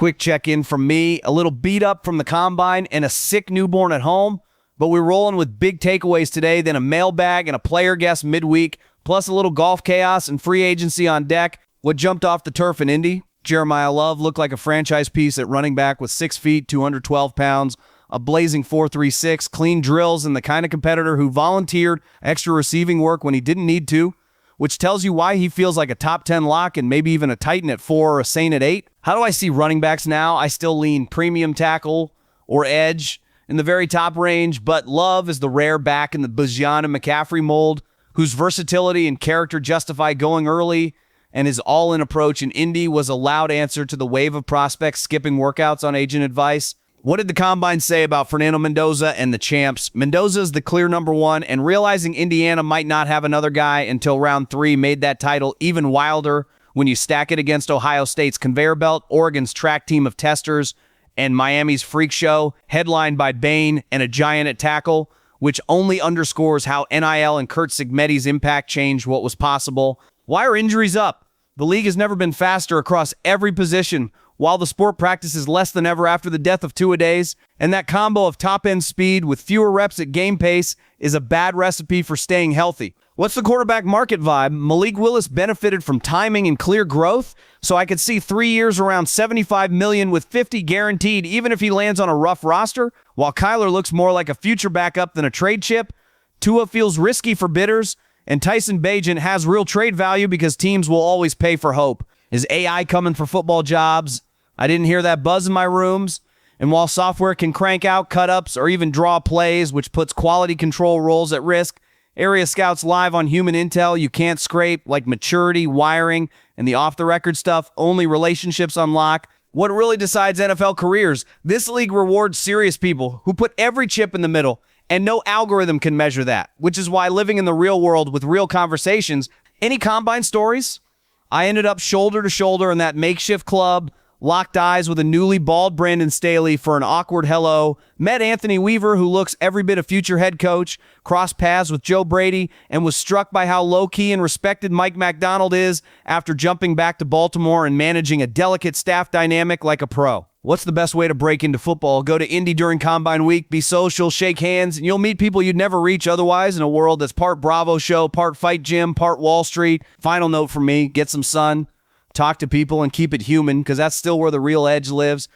Quick check-in from me, a little beat up from the combine and a sick newborn at home, but we're rolling with big takeaways today, then a mailbag and a player guest midweek, plus a little golf chaos and free agency on deck. What jumped off the turf in Indy? Jeremiyah Love looked like a franchise piece at running back with 6 feet, 212 pounds, a blazing 4.36, clean drills, and the kind of competitor who volunteered extra receiving work when he didn't need to, which tells you why he feels like a top 10 lock and maybe even a Titan at 4 or a Saint at 8. How do I see running backs now? I still lean premium tackle or edge in the very top range, but Love is the rare back in the Bijan and McCaffrey mold, whose versatility and character justify going early, and his all-in approach in Indy was a loud answer to the wave of prospects skipping workouts on agent advice. What did the Combine say about Fernando Mendoza and the champs? Mendoza is the clear number one, and realizing Indiana might not have another guy until round 3 made that title even wilder when you stack it against Ohio State's conveyor belt, Oregon's track team of testers, and Miami's freak show, headlined by Bain and a giant at tackle, which only underscores how NIL and Kurt Sigmetti's impact changed what was possible. Why are injuries up? The league has never been faster across every position, while the sport practices less than ever after the death of two-a-days, and that combo of top-end speed with fewer reps at game pace is a bad recipe for staying healthy. What's the quarterback market vibe? Malik Willis benefited from timing and clear growth, so I could see 3 years around $75 million with $50 guaranteed even if he lands on a rough roster, while Kyler looks more like a future backup than a trade chip. Tua feels risky for bidders, and Tyson Bagent has real trade value because teams will always pay for hope. Is AI coming for football jobs? I didn't hear that buzz in my rooms. And while software can crank out cut-ups or even draw plays, which puts quality control roles at risk, area scouts live on human intel you can't scrape, like maturity, wiring, and the off-the-record stuff only relationships unlock. What really decides NFL careers? This league rewards serious people who put every chip in the middle, and no algorithm can measure that, which is why living in the real world with real conversations. Any Combine stories? I ended up shoulder to shoulder in that makeshift club, locked eyes with a newly bald Brandon Staley for an awkward hello, met Anthony Weaver, who looks every bit a future head coach, crossed paths with Joe Brady, and was struck by how low-key and respected Mike McDonald is after jumping back to Baltimore and managing a delicate staff dynamic like a pro. What's the best way to break into football? Go to Indy during Combine Week, be social, shake hands, and you'll meet people you'd never reach otherwise in a world that's part Bravo show, part Fight Gym, part Wall Street. Final note from me, get some sun, talk to people, and keep it human, because that's still where the real edge lives.